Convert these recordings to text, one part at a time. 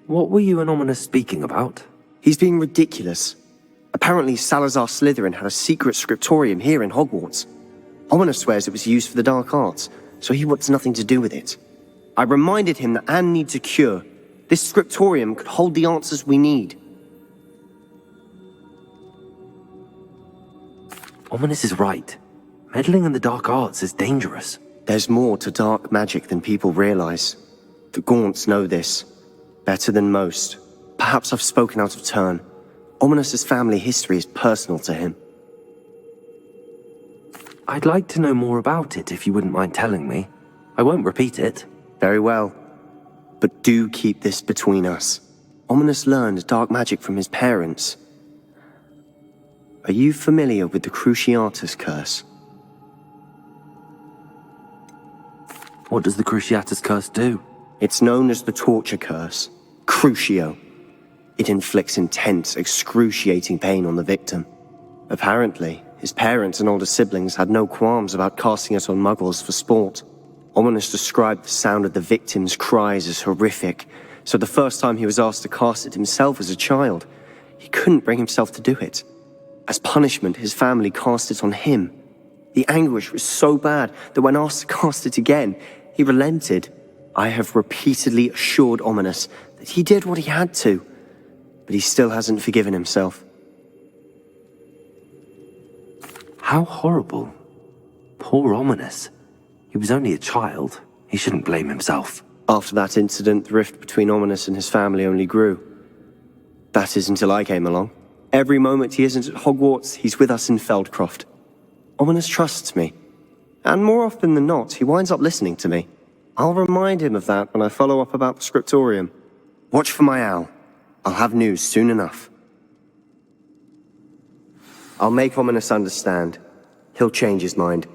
What were you and Ominous speaking about? He's being ridiculous. Apparently Salazar Slytherin had a secret scriptorium here in Hogwarts. Ominous swears it was used for the dark arts, so he wants nothing to do with it. I reminded him that Anne needs a cure. This scriptorium could hold the answers we need. Ominous is right. Meddling in the dark arts is dangerous. There's more to dark magic than people realize. The Gaunts know this. Better than most. Perhaps I've spoken out of turn. Ominous's family history is personal to him. I'd like to know more about it if you wouldn't mind telling me. I won't repeat it. Very well. But do keep this between us. Ominous learned dark magic from his parents. Are you familiar with the Cruciatus curse? What does the Cruciatus curse do? It's known as the torture curse. Crucio. It inflicts intense, excruciating pain on the victim. Apparently, his parents and older siblings had no qualms about casting it on muggles for sport. Ominous described the sound of the victim's cries as horrific, so the first time he was asked to cast it himself as a child, he couldn't bring himself to do it. As punishment, his family cast it on him. The anguish was so bad that when asked to cast it again, he relented. I have repeatedly assured Ominous that he did what he had to, but he still hasn't forgiven himself. How horrible. Poor Ominous. He was only a child. He shouldn't blame himself. After that incident, the rift between Ominous and his family only grew. That is until I came along. Every moment he isn't at Hogwarts, he's with us in Feldcroft. Ominous trusts me. And more often than not, he winds up listening to me. I'll remind him of that when I follow up about the scriptorium. Watch for my owl. I'll have news soon enough. I'll make Ominous understand. He'll change his mind.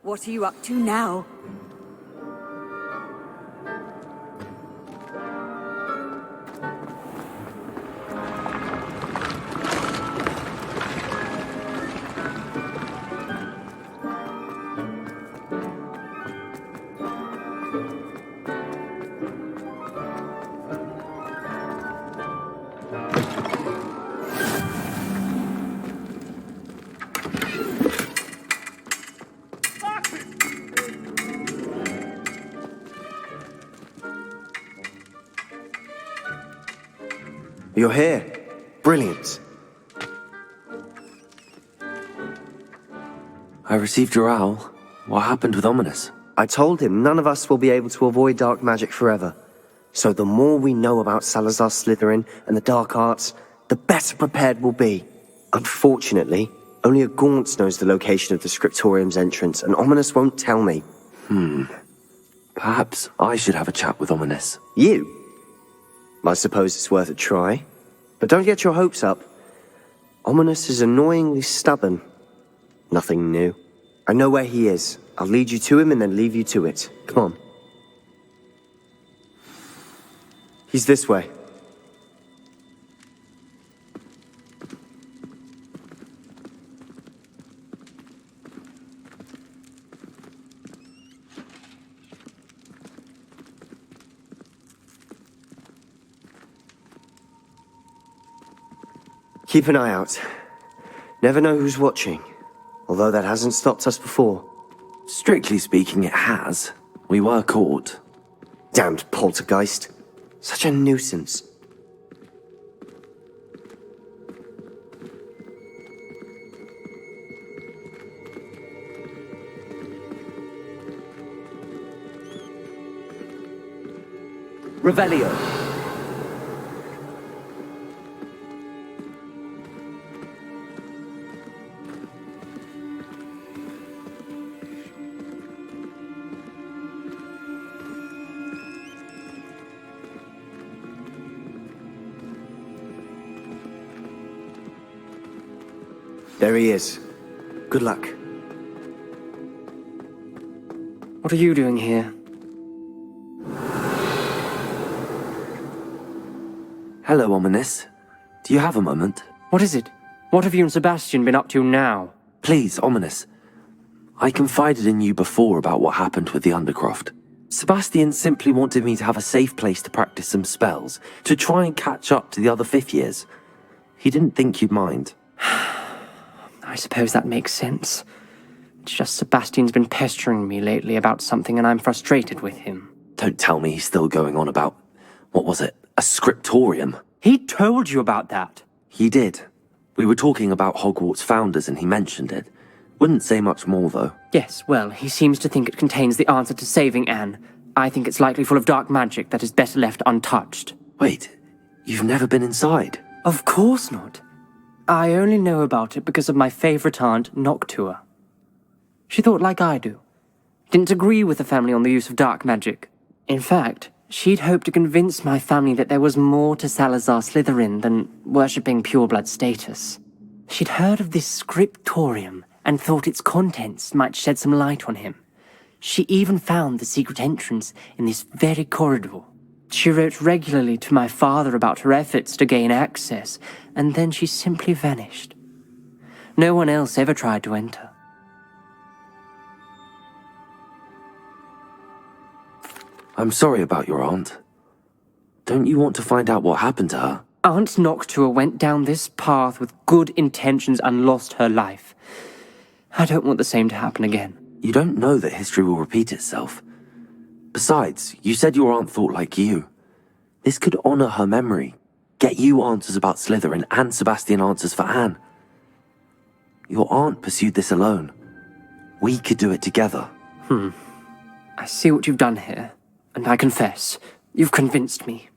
What are you up to now? You're here. Brilliant. I received your owl. What happened with Ominous? I told him none of us will be able to avoid dark magic forever. So the more we know about Salazar Slytherin and the dark arts, the better prepared we'll be. Unfortunately, only a Gaunt knows the location of the scriptorium's entrance, and Ominous won't tell me. Perhaps I should have a chat with Ominous. You? I suppose it's worth a try. But don't get your hopes up. Ominous is annoyingly stubborn. Nothing new. I know where he is. I'll lead you to him and then leave you to it. Come on. He's this way. Keep an eye out. Never know who's watching, Although that hasn't stopped us before. Strictly speaking, it has. We were caught. Damned poltergeist. Such a nuisance. Revelio. There he is. Good luck. What are you doing here? Hello, Ominous. Do you have a moment? What is it? What have you and Sebastian been up to now? Please, Ominous. I confided in you before about what happened with the Undercroft. Sebastian simply wanted me to have a safe place to practice some spells, to try and catch up to the other fifth years. He didn't think you'd mind. I suppose that makes sense. It's just Sebastian's been pestering me lately about something and I'm frustrated with him. Don't tell me he's still going on about, what was it, a scriptorium? He told you about that. He did. We were talking about Hogwarts founders and he mentioned it. Wouldn't say much more, though. Yes, well, he seems to think it contains the answer to saving Anne. I think it's likely full of dark magic that is better left untouched. Wait, you've never been inside? Of course not. I only know about it because of my favorite aunt, Noctua. She thought like I do. Didn't agree with the family on the use of dark magic. In fact, she'd hoped to convince my family that there was more to Salazar Slytherin than worshipping pureblood status. She'd heard of this scriptorium and thought its contents might shed some light on him. She even found the secret entrance in this very corridor. She wrote regularly to my father about her efforts to gain access, and then she simply vanished. No one else ever tried to enter. I'm sorry about your aunt. Don't you want to find out what happened to her? Aunt Noctua went down this path with good intentions and lost her life. I don't want the same to happen again. You don't know that history will repeat itself. Besides, you said your aunt thought like you. This could honor her memory, get you answers about Slytherin and Sebastian answers for Anne. Your aunt pursued this alone. We could do it together. I see what you've done here, and I confess, you've convinced me.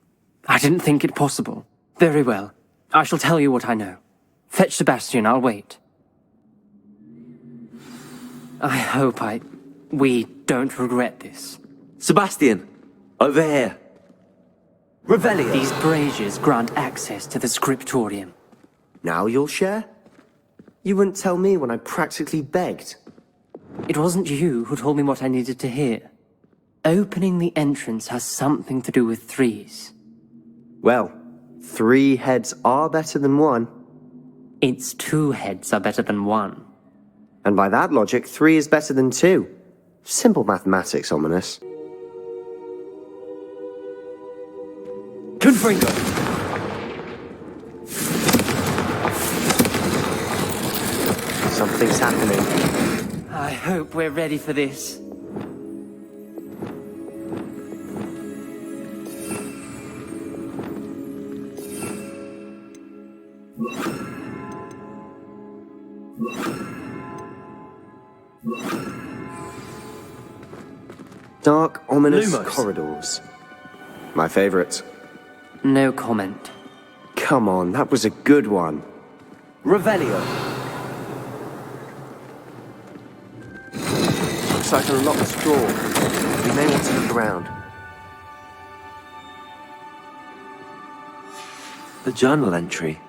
I didn't think it possible. Very well. I shall tell you what I know. Fetch Sebastian, I'll wait. I hope we don't regret this. Sebastian! Over here! Revelio! These braziers grant access to the scriptorium. Now you'll share? You wouldn't tell me when I practically begged. It wasn't you who told me what I needed to hear. Opening the entrance has something to do with threes. Well, 3 heads are better than 1. Its 2 heads are better than 1. And by that logic, 3 is better than 2. Simple mathematics, Ominous. Confringo! Something's happening. I hope we're ready for this. Dark, ominous Lumos. corridors. My favorite. No comment. Come on, that was a good one. Revelio! Looks like a locked door. We may want to look around. The journal entry,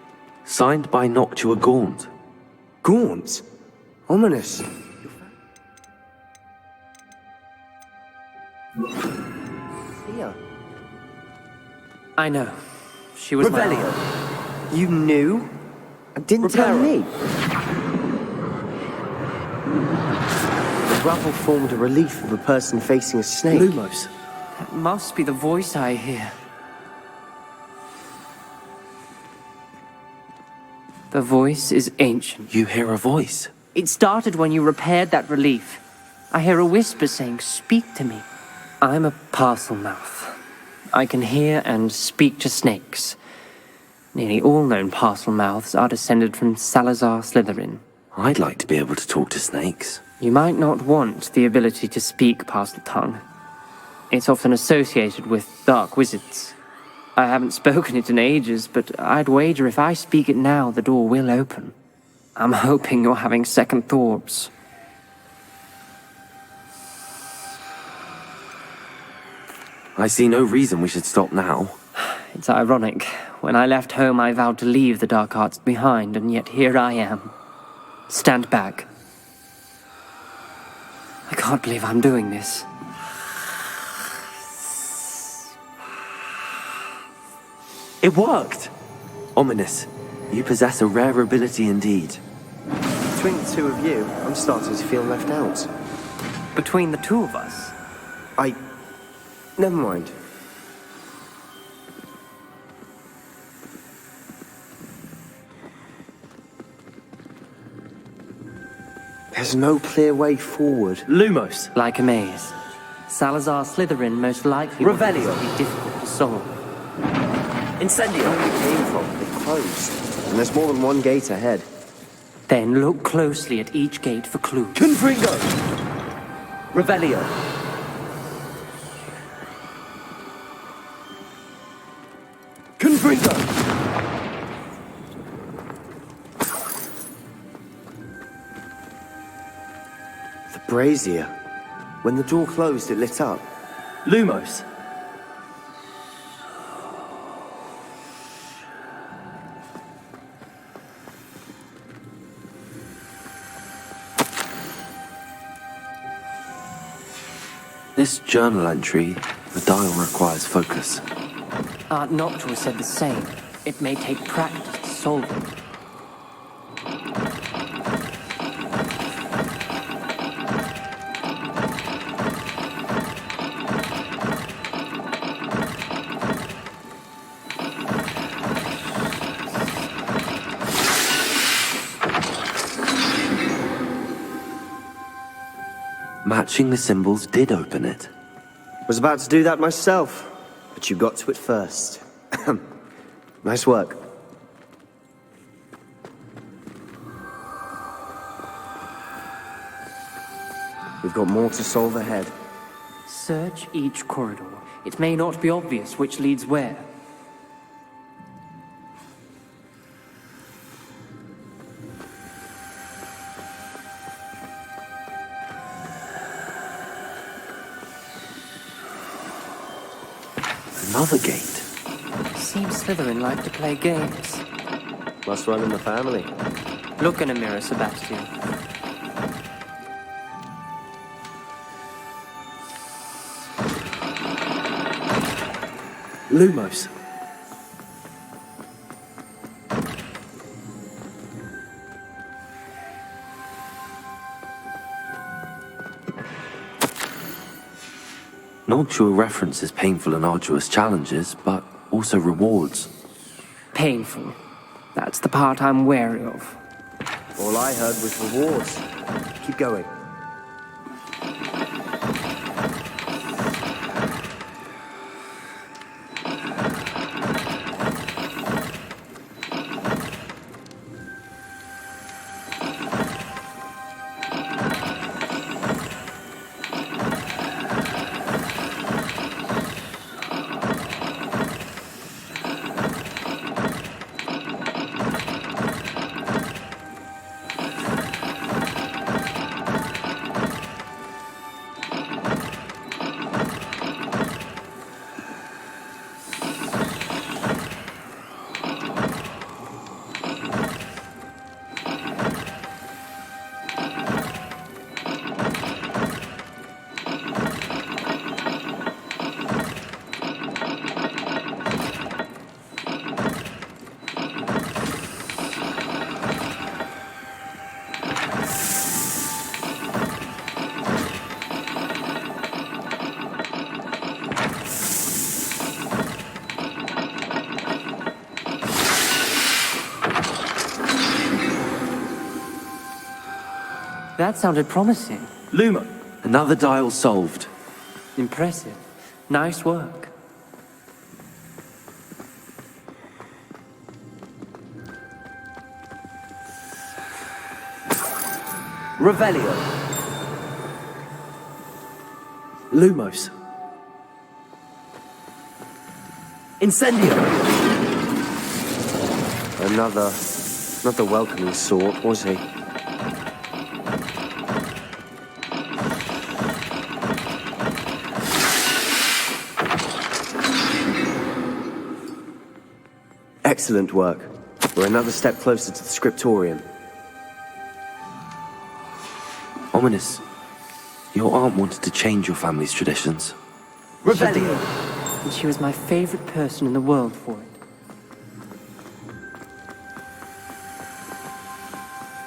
signed by Noctua Gaunt. Gaunt? Ominous. Here. I know. She was my Revelio! aunt. You knew? And didn't tell Reparo. me. The rubble formed a relief of a person facing a snake. Lumos. That must be the voice I hear. The voice is ancient. You hear a voice. It started when you repaired that relief. I hear a whisper saying, "Speak to me." I'm a parcel mouth. I can hear and speak to snakes. Nearly all known parcel mouths are descended from Salazar Slytherin. I'd like to be able to talk to snakes. You might not want the ability to speak parcel tongue. It's often associated with dark wizards. I haven't spoken it in ages, but I'd wager if I speak it now, the door will open. I'm hoping you're having second thoughts. I see no reason we should stop now. It's ironic. When I left home, I vowed to leave the dark arts behind, and yet here I am. Stand back. I can't believe I'm doing this. It worked! Ominous. You possess a rare ability indeed. Between the two of you, I'm starting to feel left out. Between the two of us, Never mind. There's no clear way forward. Lumos. like a maze. Salazar Slytherin most likely Revelio. will be difficult to solve. Incendio. Where we came from, it closed. And there's more than one gate ahead. Then look closely at each gate for clues. Confringo. Revelio. Confringo. The brazier. When the door closed, it lit up. Lumos. This journal entry, the dial requires focus. Aunt Noctua said the same. It may take practice to solve it. Matching the symbols did open it. Was about to do that myself, but you got to it first. Nice work. We've got more to solve ahead. Search each corridor. It may not be obvious which leads where. Another gate. Seems Slytherin like to play games. Must run in the family. Look in a mirror, Sebastian. Lumos. Noctua references painful and arduous challenges, but also rewards. Painful. That's the part I'm wary of. All I heard was rewards. Keep going. That sounded promising. Lumo! Another dial solved. Impressive. Nice work. Revelio. Lumos. Incendio! Not the welcoming sort, was he? Excellent work. We're another step closer to the scriptorium. Ominous. Your aunt wanted to change your family's traditions. Revelio! And she was my favorite person in the world for it.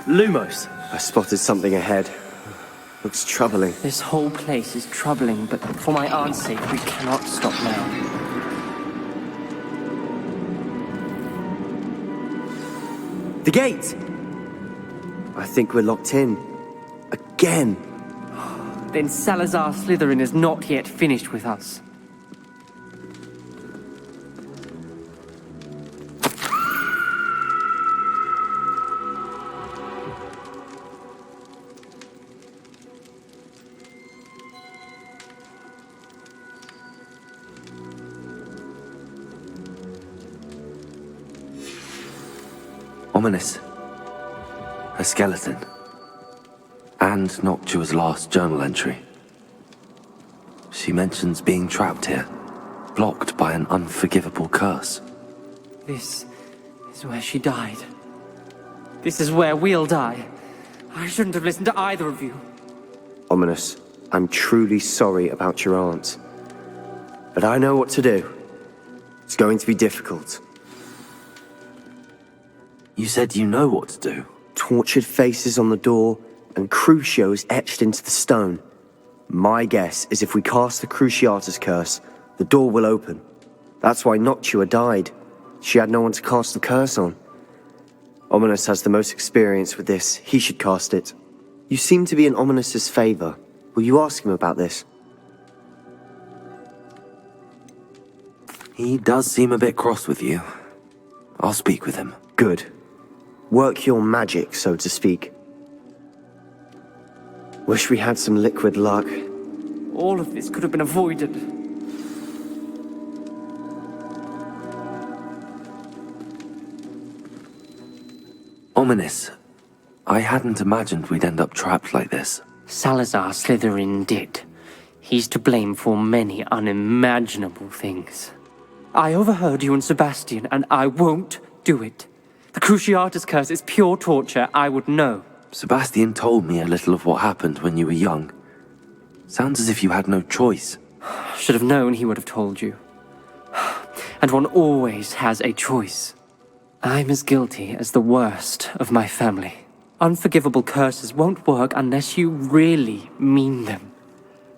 Lumos! I spotted something ahead. Looks troubling. This whole place is troubling, but for my aunt's sake, we cannot stop now. The gate! I think we're locked in. Again! Then Salazar Slytherin is not yet finished with us. Ominous. A skeleton. And Noctua's last journal entry. She mentions being trapped here, blocked by an unforgivable curse. This is where she died. This is where we'll die. I shouldn't have listened to either of you. Ominous, I'm truly sorry about your aunt. But I know what to do. It's going to be difficult. You said you know what to do. Tortured faces on the door, and Crucio is etched into the stone. My guess is if we cast the Cruciatus curse, the door will open. That's why Noctua died. She had no one to cast the curse on. Ominous has the most experience with this. He should cast it. You seem to be in Ominous's favor. Will you ask him about this? He does seem a bit cross with you. I'll speak with him. Good. Work your magic, so to speak. Wish we had some liquid luck. All of this could have been avoided. Ominous. I hadn't imagined we'd end up trapped like this. Salazar Slytherin did. He's to blame for many unimaginable things. I overheard you and Sebastian, and I won't do it. The Cruciatus curse is pure torture, I would know. Sebastian told me a little of what happened when you were young. Sounds as if you had no choice. Should have known he would have told you. And one always has a choice. I'm as guilty as the worst of my family. Unforgivable curses won't work unless you really mean them.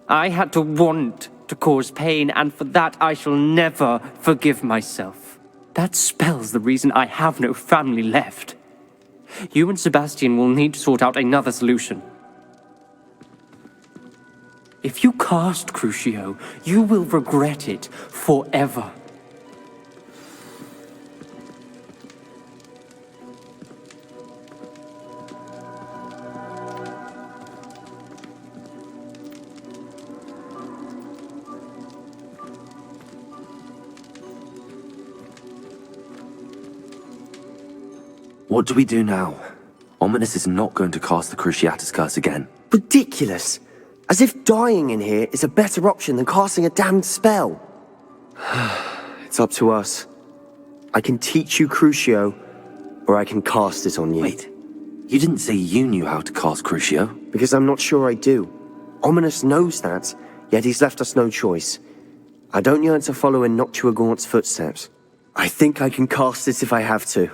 I had to want to cause pain, and for that I shall never forgive myself. That spells the reason I have no family left. You and Sebastian will need to sort out another solution. If you cast Crucio, you will regret it forever. What do we do now? Ominous is not going to cast the Cruciatus curse again. Ridiculous! As if dying in here is a better option than casting a damned spell. It's up to us. I can teach you Crucio, or I can cast it on you. Wait, you didn't say you knew how to cast Crucio? Because I'm not sure I do. Ominous knows that, yet he's left us no choice. I don't yearn to follow in Noctua Gaunt's footsteps. I think I can cast it if I have to.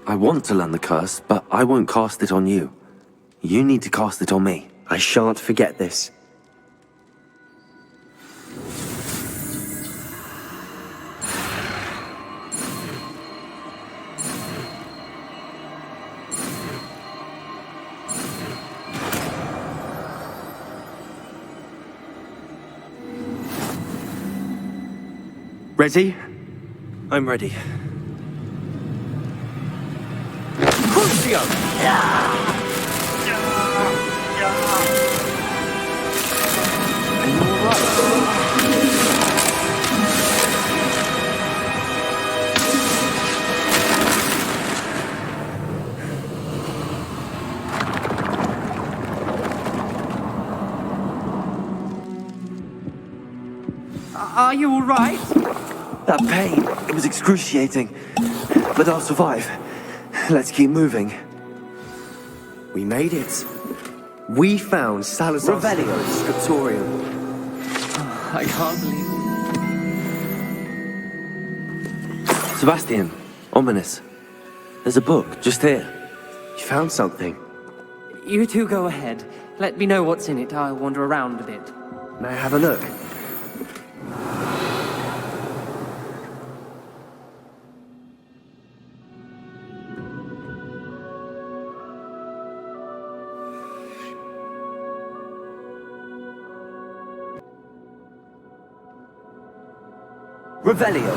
I want to learn the curse, but I won't cast it on you. You need to cast it on me. I shan't forget this. Ready? I'm ready. Crucio! Are you all right? That pain, it was excruciating. But I'll survive. Let's keep moving. We made it. We found Salazar's Revelio, Scriptorium. I can't believe it. Sebastian, ominous. There's a book just here. You found something. You two go ahead. Let me know what's in it. I'll wander around a bit. May I have a look? Revelio.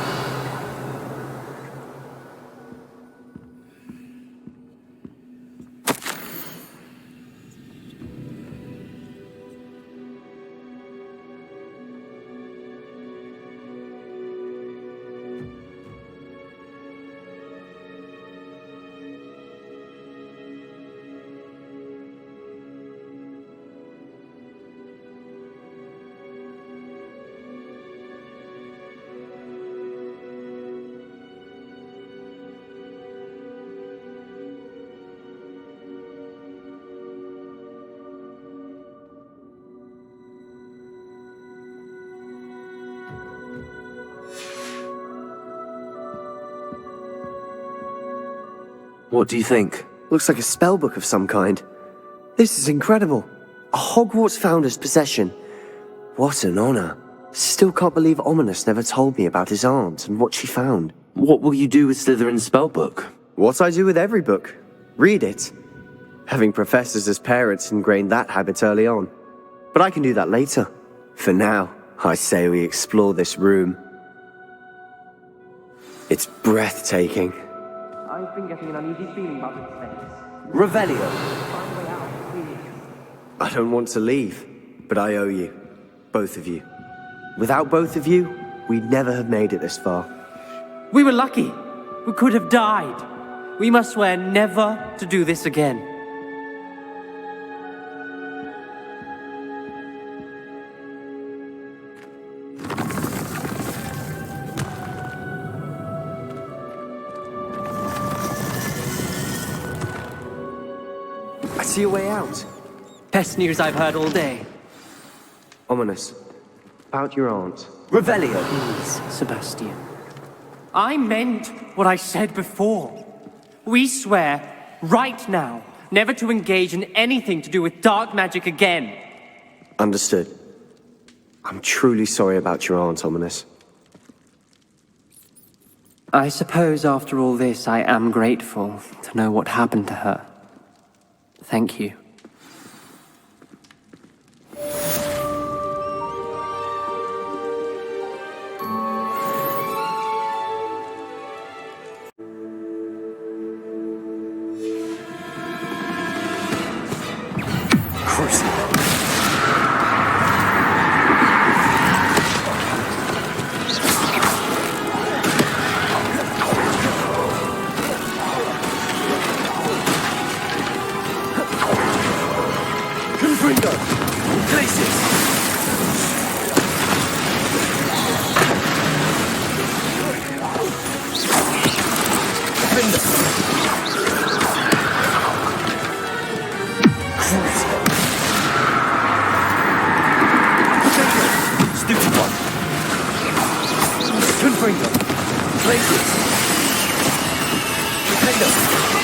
What do you think? Looks like a spellbook of some kind. This is incredible. A Hogwarts founder's possession. What an honor. Still can't believe Ominous never told me about his aunt and what she found. What will you do with Slytherin's spellbook? What I do with every book. Read it. Having professors as parents ingrained that habit early on. But I can do that later. For now, I say we explore this room. It's breathtaking. I've been getting an uneasy feeling about this place. Revelio. Find a way out, please. I don't want to leave, but I owe you. Both of you. Without both of you, we'd never have made it this far. We were lucky. We could have died. We must swear never to do this again. I see a way out. Best news I've heard all day. Ominous. About your aunt. Revelio. Please, Sebastian. I meant what I said before. We swear, right now, never to engage in anything to do with dark magic again. Understood. I'm truly sorry about your aunt, Ominous. I suppose after all this, I am grateful to know what happened to her. Thank you. Stupid one. Confringo. Places. Defender.